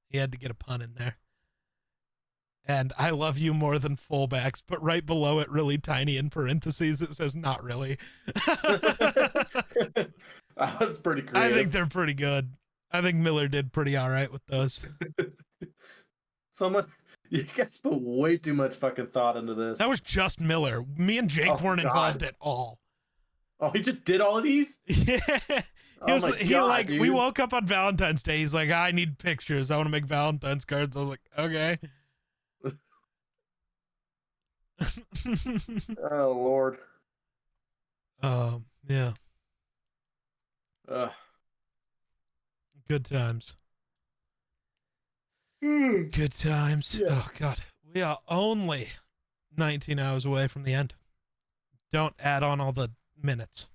He had to get a pun in there. And I love you more than fullbacks, but right below it, really tiny in parentheses, it says not really. That's pretty creative. I think they're pretty good. I think Miller did pretty all right with those. You guys put way too much fucking thought into this. That was just Miller. Me and Jake weren't involved at all. Oh, he just did all of these? Yeah. We woke up on Valentine's Day. He's like, I need pictures. I want to make Valentine's cards. I was like, okay. Oh, Lord. Yeah. Good times. Good times. Yeah. Oh, God. We are only 19 hours away from the end. Don't add on all the minutes.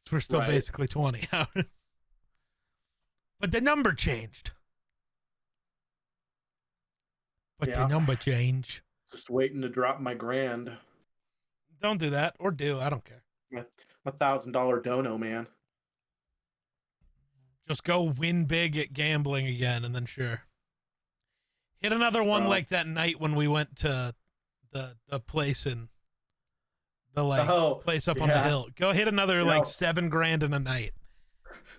So we're still basically 20 hours. But the number changed. The number changed. Just waiting to drop my grand. Don't do that. Or do. I don't care. My $1,000 dono, man. Just go win big at gambling again, and then sure. Hit another one like that night when we went to the place in the place up on the hill. Go hit another like $7,000 in a night.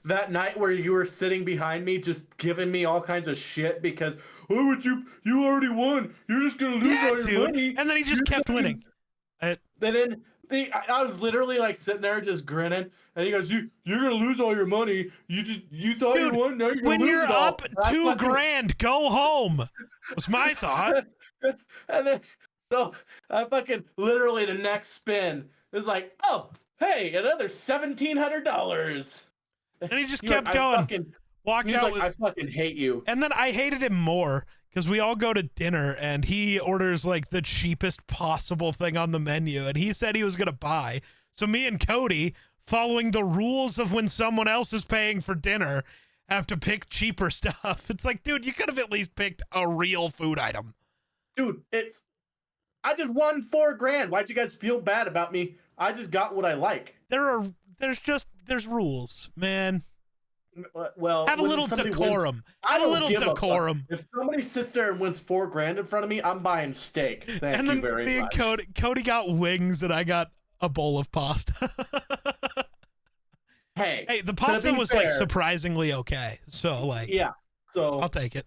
That night where you were sitting behind me just giving me all kinds of shit because why would you already won. You're just gonna lose all your money. And then he just kept winning. And then I was literally like sitting there just grinning, and he goes, "You're gonna lose all your money. You thought Dude, you won, now you're gonna when lose you're it all." up 2 grand, go home. Was my thought. And then so I fucking literally the next spin is like, oh hey, another $1,700. And he just He's like, kept going. Walked he's out like, with, I fucking hate you. and then I hated him more because we all go to dinner and he orders like the cheapest possible thing on the menu, and he said he was gonna buy. So me and Cody, following the rules of when someone else is paying for dinner, have to pick cheaper stuff. It's like, dude, you could have at least picked a real food item. Dude, I just won $4,000. Why'd you guys feel bad about me? I just got what I like. There's rules, man. Well, Have a little decorum. Have a little decorum. If somebody sits there and wins $4,000 in front of me, I'm buying steak. Thank you very me much. And Cody got wings and I got a bowl of pasta. Hey, the pasta was like surprisingly okay. So like, yeah, so I'll take it.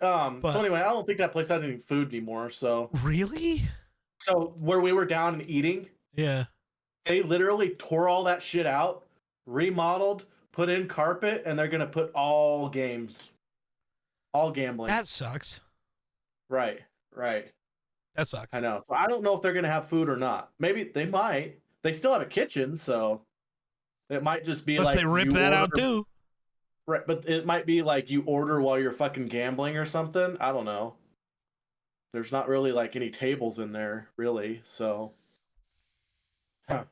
So anyway, I don't think that place has any food anymore. So really, so where we were down and eating, yeah, they literally tore all that shit out, remodeled, put in carpet, and they're gonna put all gambling. That sucks. Right. That sucks. I know. So I don't know if they're gonna have food or not. Maybe they might. They still have a kitchen, so it might just be unless like they rip that out too. Right, but it might be like you order while you're fucking gambling or something. I don't know. There's not really like any tables in there, really. So, I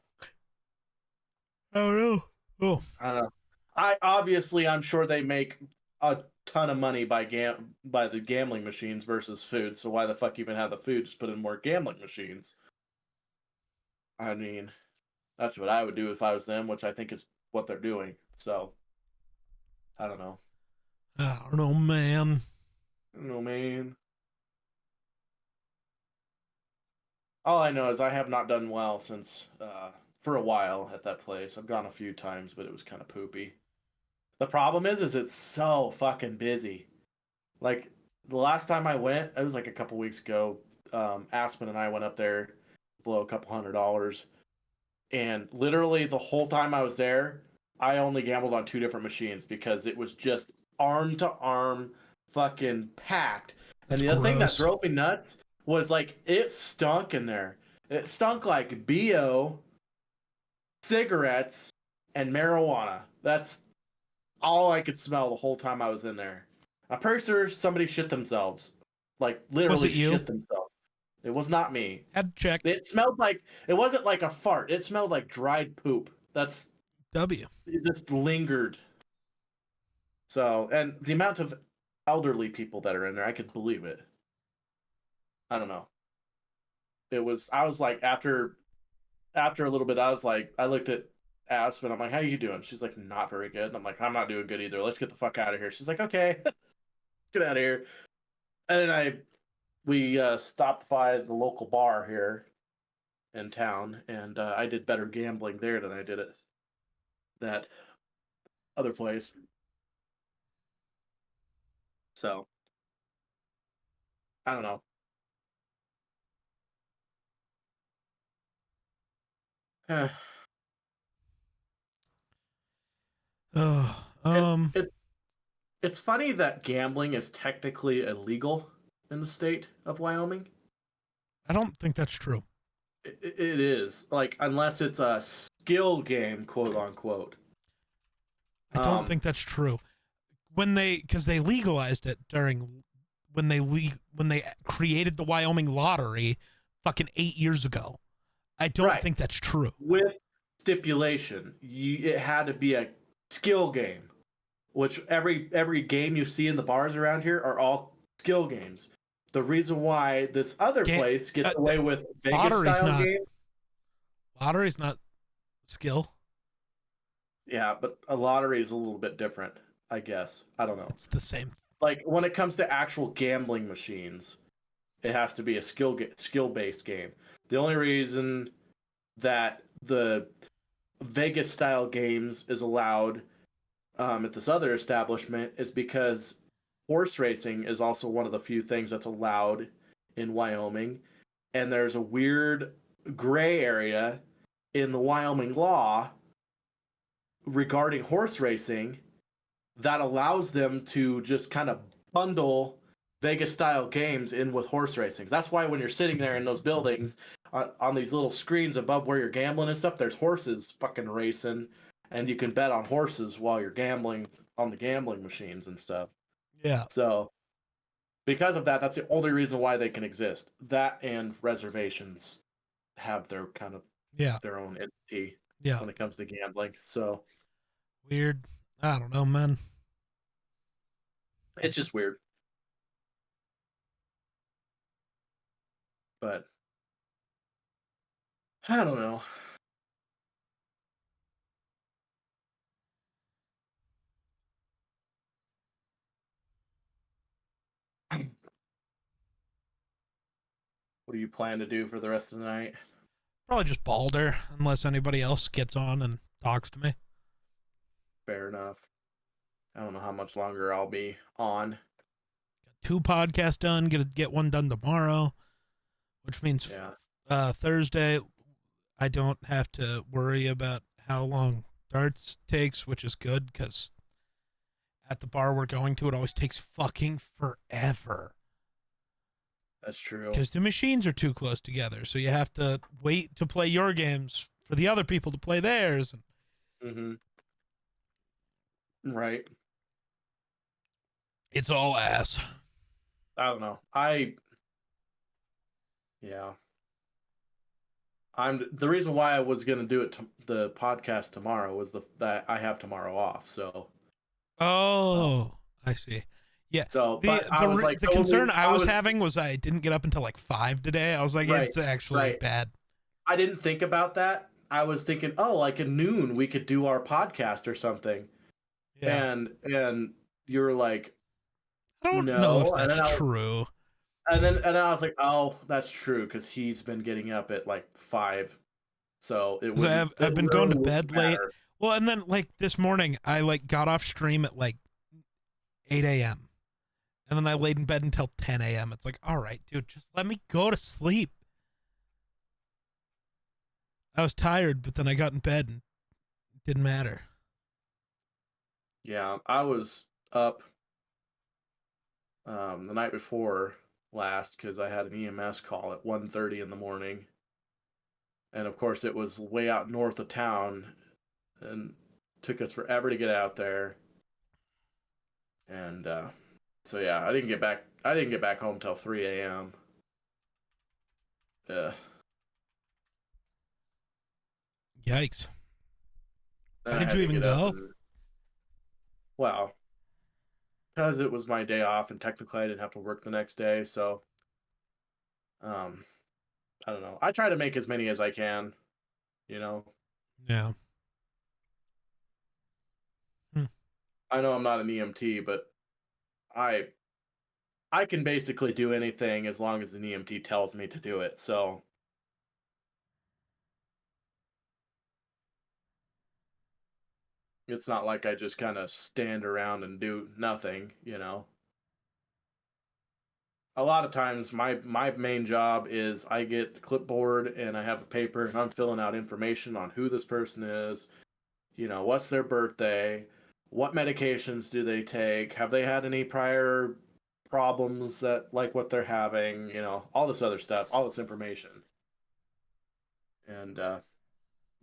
don't know. Oh, I don't know. I'm sure they make a ton of money by the gambling machines versus food. So why the fuck even have the food? Just put in more gambling machines. I mean, that's what I would do if I was them, which I think is what they're doing. So, I don't know. I don't know, man. All I know is I have not done well since for a while at that place. I've gone a few times, but it was kind of poopy. The problem is it's so fucking busy. Like the last time I went, it was like a couple weeks ago. Aspen and I went up there, blow a couple $100, and literally the whole time I was there, I only gambled on 2 different machines because it was just arm to arm fucking packed. And the other thing that drove me nuts was like it stunk in there. It stunk like BO, cigarettes, and marijuana. That's all I could smell the whole time I was in there. I'm pretty sure somebody shit themselves. Like literally shit themselves. It was not me. Had to check. It smelled like, it wasn't like a fart. It smelled like dried poop. That's W. It just lingered. So, and the amount of elderly people that are in there, I could believe it. I don't know. I was like, after a little bit, I looked at Aspen. I'm like, how you doing? She's like, not very good. And I'm like, I'm not doing good either. Let's get the fuck out of here. She's like, okay, get out of here. And then we stopped by the local bar here in town, and I did better gambling there than I did at that other place. So, I don't know. It's funny that gambling is technically illegal in the state of Wyoming. I don't think that's true. It is, like, unless it's a skill game, quote unquote. I don't think that's true. Because they legalized it when they created the Wyoming lottery fucking 8 years ago. I don't think that's true. With stipulation, it had to be a skill game, which every game you see in the bars around here are all skill games. The reason why this other place gets away with Vegas style game. Lottery's not skill. Yeah, but a lottery is a little bit different, I guess. I don't know. It's the same. Like when it comes to actual gambling machines, it has to be a skill-based game. The only reason that the Vegas style games is allowed at this other establishment is because horse racing is also one of the few things that's allowed in Wyoming, and there's a weird gray area in the Wyoming law regarding horse racing that allows them to just kind of bundle Vegas style games in with horse racing. That's why when you're sitting there in those buildings on these little screens above where you're gambling and stuff, there's horses fucking racing, and you can bet on horses while you're gambling on the gambling machines and stuff. Yeah. So because of that, that's the only reason why they can exist. That and reservations have their kind of their own entity when it comes to gambling. So weird. I don't know, man. It's just weird. But I don't know. What do you plan to do for the rest of the night? Probably just Balder, unless anybody else gets on and talks to me. Fair enough. I don't know how much longer I'll be on. Got 2 podcasts done. Get one done tomorrow, which means Thursday I don't have to worry about how long darts takes, which is good because at the bar we're going to, it always takes fucking forever. That's true. Because the machines are too close together, so you have to wait to play your games for the other people to play theirs. Mm-hmm. Right. It's all ass. I don't know. The reason why I was gonna do it the podcast tomorrow was that I have tomorrow off. So. Oh, I see. Yeah. So the concern I was having was I didn't get up until like 5 today. I was like, it's actually bad. I didn't think about that. I was thinking, like at noon we could do our podcast or something. Yeah. And you were like, I don't know if that's true. And then I was like, oh, that's true because he's been getting up at like 5. So I've been going to bed late. Well, and then like this morning I like got off stream at like 8 a.m. And then I laid in bed until 10 a.m. It's like, all right, dude, just let me go to sleep. I was tired, but then I got in bed and it didn't matter. Yeah, I was up the night before last because I had an EMS call at 1:30 in the morning. And of course, it was way out north of town and took us forever to get out there. And so yeah, I didn't get back home till 3 a.m. Yikes. Why did you even go? Well, because it was my day off and technically I didn't have to work the next day, so I don't know. I try to make as many as I can, you know. Yeah. I know I'm not an EMT, but I can basically do anything as long as an EMT tells me to do it. So it's not like I just kind of stand around and do nothing, you know. A lot of times my main job is I get the clipboard and I have a paper and I'm filling out information on who this person is, you know, what's their birthday, what medications do they take, have they had any prior problems that like what they're having, you know, all this other stuff, all this information. And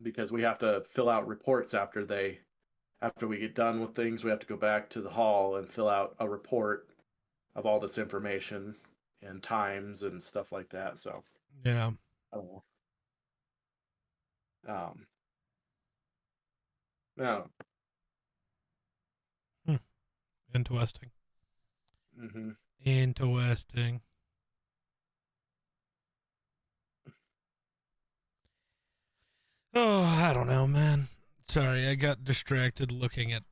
because we have to fill out reports after we get done with things, we have to go back to the hall and fill out a report of all this information and times and stuff like that. So yeah. No. Interesting. Mm-hmm. Interesting. Oh, I don't know, man. Sorry, I got distracted looking at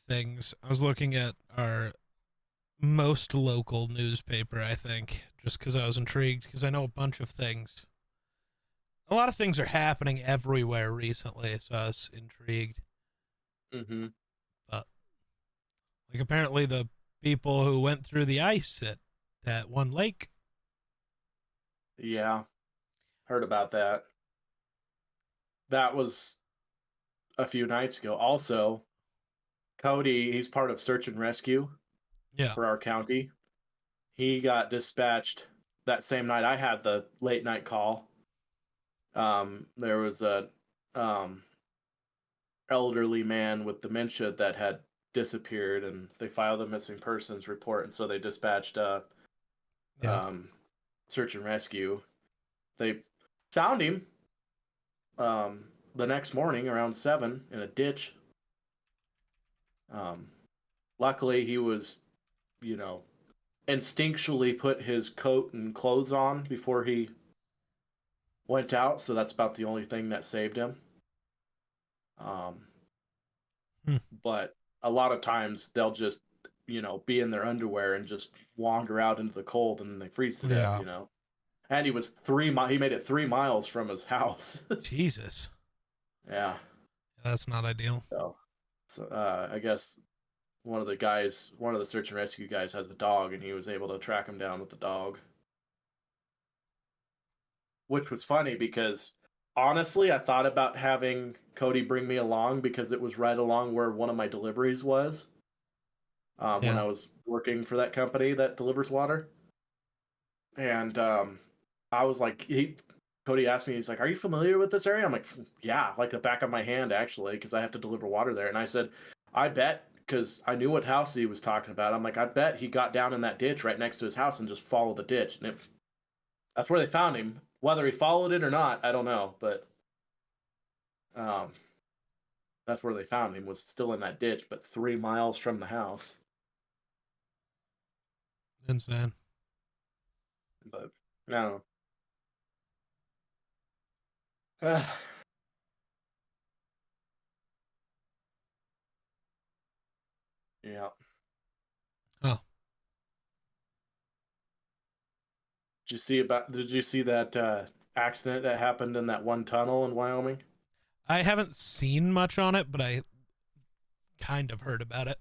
things. I was looking at our most local newspaper, I think, just because I was intrigued, because I know a bunch of things. A lot of things are happening everywhere recently, so I was intrigued. Mm-hmm. But, like, apparently the people who went through the ice at that one lake. Yeah. heard about that. That was a few nights ago. Also, Cody, he's part of search and rescue Yeah. for our county. He got dispatched that same night I had the late night call. There was a elderly man with dementia that had disappeared, and they filed a missing persons report, and so they dispatched search and rescue. They found him the next morning around 7 in a ditch. Luckily, he was, instinctually put his coat and clothes on before he went out, so that's about the only thing that saved him. But a lot of times they'll just, be in their underwear and just wander out into the cold and they freeze to death, And he was he made it 3 miles from his house. Jesus. Yeah. That's not ideal. So I guess one of the search and rescue guys has a dog, and he was able to track him down with the dog. Which was funny because honestly, I thought about having Cody bring me along because it was right along where one of my deliveries was. When I was working for that company that delivers water. And I was like, Cody asked me, he's like, "Are you familiar with this area?" I'm like, "Yeah, like the back of my hand, actually, because I have to deliver water there." And I said, "I bet," because I knew what house he was talking about. I'm like, "I bet he got down in that ditch right next to his house and just followed the ditch." And that's where they found him. Whether he followed it or not, I don't know. But that's where they found him, was still in that ditch, but 3 miles from the house. Insane. But I don't know. Yeah. Oh. Did you see that accident that happened in that one tunnel in Wyoming? I haven't seen much on it, but I kind of heard about it.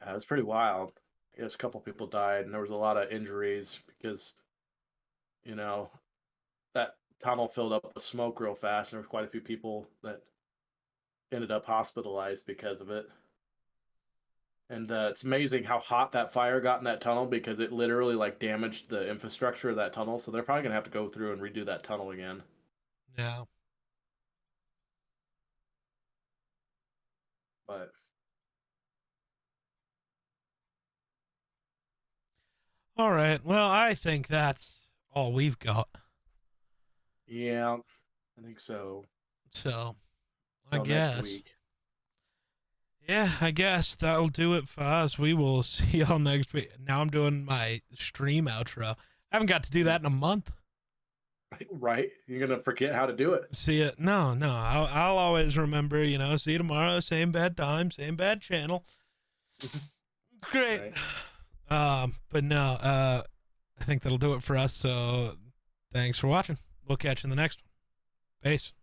Yeah, it was pretty wild. I guess a couple people died, and there was a lot of injuries because, that tunnel filled up with smoke real fast, and there were quite a few people that ended up hospitalized because of it. And it's amazing how hot that fire got in that tunnel because it literally damaged the infrastructure of that tunnel. So they're probably gonna have to go through and redo that tunnel again. Yeah. But all right. Well, I think that's all we've got. yeah, I think so. So, I Till next guess. week. Yeah, I guess that'll do it for us. We will see y'all next week. Now I'm doing my stream outro. I haven't got to do that in a month. Right? You're gonna forget how to do it. See it? No. I'll always remember. See you tomorrow. Same bad time, same bad channel. Great. Right. But no. I think that'll do it for us. So, thanks for watching. We'll catch you in the next one. Peace.